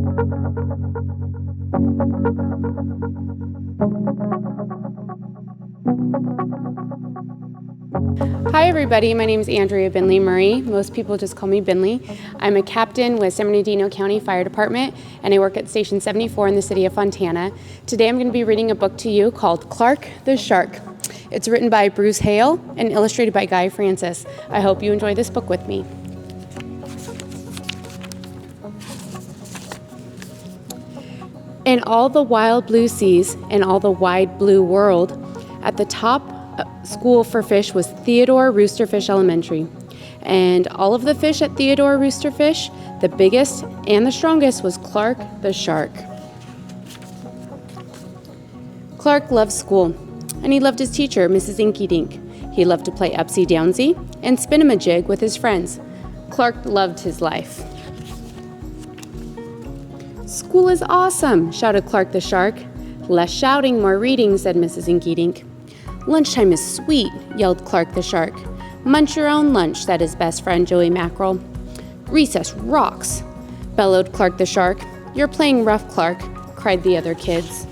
Hi everybody, my name is Andrea Binley Murray. Most people just call me Binley. I'm a captain with San Bernardino County Fire Department and I work at Station 74 in the city of Fontana. Today I'm going to be reading a book to you called Clark the Shark. It's written by Bruce Hale and illustrated by Guy Francis. I hope you enjoy this book with me. In all the wild blue seas and all the wide blue world, at the top school for fish was Theodore Roosterfish Elementary. And all of the fish at Theodore Roosterfish, the biggest and the strongest was Clark the Shark. Clark loved school, and he loved his teacher, Mrs. Inky Dink. He loved to play upsy-downsy and spin-a-majig with his friends. Clark loved his life. "School is awesome," shouted Clark the Shark. "Less shouting, more reading," said Mrs. Inky Dink. "Lunchtime is sweet," yelled Clark the Shark. "Munch your own lunch," said his best friend Joey Mackerel. "Recess rocks," bellowed Clark the Shark. "You're playing rough, Clark," cried the other kids.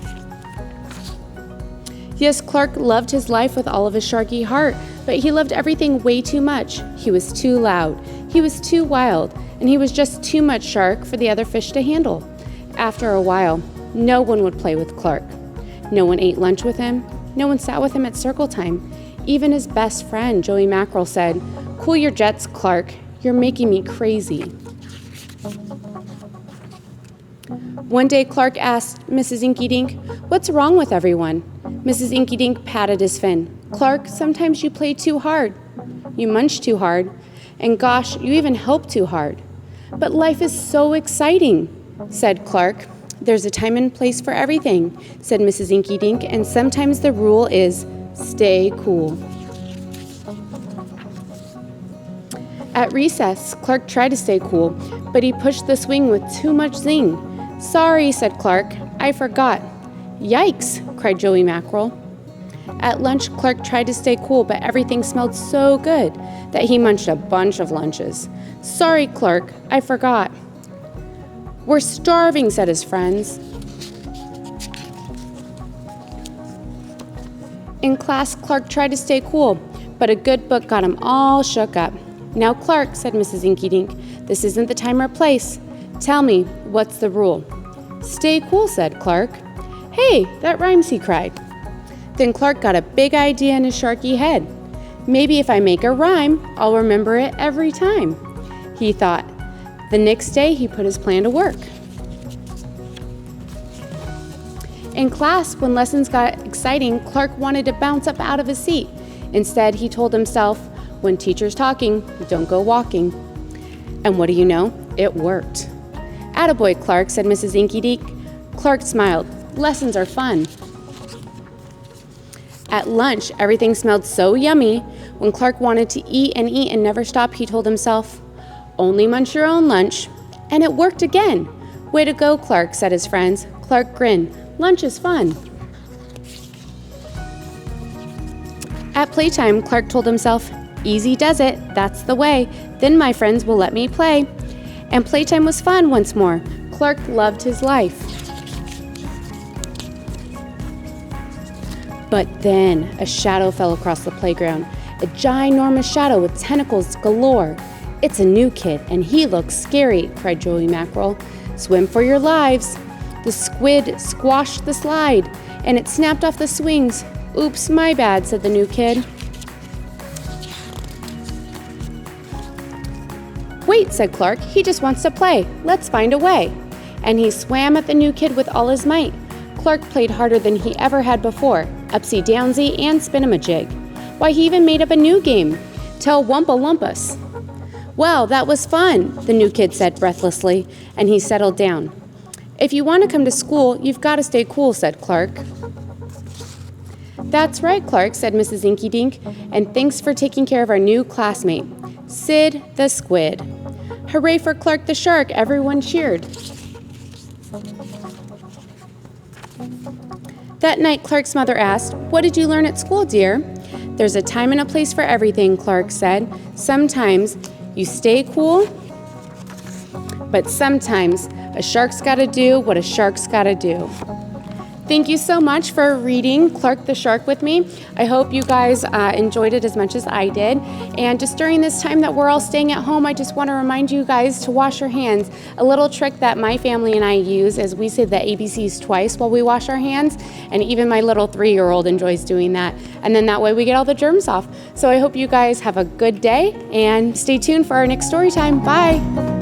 Yes, Clark loved his life with all of his sharky heart, but he loved everything way too much. He was too loud, he was too wild, and he was just too much shark for the other fish to handle. After a while, no one would play with Clark. No one ate lunch with him. No one sat with him at circle time. Even his best friend, Joey Mackerel, said, "Cool your jets, Clark. You're making me crazy." One day, Clark asked Mrs. Inky Dink, "What's wrong with everyone?" Mrs. Inky Dink patted his fin. "Clark, sometimes you play too hard. You munch too hard. And gosh, you even help too hard." "But life is so exciting," said Clark. "There's a time and place for everything," said Mrs. Inky Dink, "and sometimes the rule is stay cool." At recess, Clark tried to stay cool, but he pushed the swing with too much zing. "Sorry," said Clark, "I forgot." "Yikes," cried Joey Mackerel. At lunch, Clark tried to stay cool, but everything smelled so good that he munched a bunch of lunches. "Sorry, Clark, I forgot." "We're starving," said his friends. In class, Clark tried to stay cool, but a good book got him all shook up. "Now, Clark," said Mrs. Inky Dink, "this isn't the time or place. Tell me, what's the rule?" "Stay cool," said Clark. "Hey, that rhymes," he cried. Then Clark got a big idea in his sharky head. "Maybe if I make a rhyme, I'll remember it every time," he thought. The next day, he put his plan to work. In class, when lessons got exciting, Clark wanted to bounce up out of his seat. Instead, he told himself, "When teacher's talking, don't go walking." And what do you know? It worked. "Attaboy, Clark," said Mrs. Inky Dink. Clark smiled. Lessons are fun. At lunch, everything smelled so yummy. When Clark wanted to eat and never stop, he told himself, "Only munch your own lunch." And it worked again. "Way to go, Clark," said his friends. Clark grinned. Lunch is fun. At playtime, Clark told himself, "Easy does it, that's the way. Then my friends will let me play." And playtime was fun once more. Clark loved his life. But then a shadow fell across the playground, a ginormous shadow with tentacles galore. "It's a new kid, and he looks scary," cried Joey Mackerel. "Swim for your lives." The squid squashed the slide, and it snapped off the swings. "Oops, my bad," said the new kid. "Wait," said Clark, "he just wants to play. Let's find a way." And he swam at the new kid with all his might. Clark played harder than he ever had before, upsy-downsy and spin-a-majig. Why, he even made up a new game, Tell Wumpa-Lumpus. "Well, that was fun," the new kid said breathlessly, and he settled down. "If you want to come to school, you've got to stay cool," said Clark. "That's right, Clark," said Mrs. Inky Dink, "and thanks for taking care of our new classmate, Sid the Squid." "Hooray for Clark the Shark," everyone cheered. That night, Clark's mother asked, "What did you learn at school, dear?" "There's a time and a place for everything," Clark said. "Sometimes you stay cool, but sometimes A shark's gotta do what a shark's gotta do. Thank you so much for reading Clark the Shark with me. I hope you guys enjoyed it as much as I did. And just during this time that we're all staying at home, I just want to remind you guys to wash your hands. A little trick that my family and I use is we say the ABCs twice while we wash our hands, and even my little 3-year-old enjoys doing that. And then that way we get all the germs off. So I hope you guys have a good day and stay tuned for our next story time. Bye.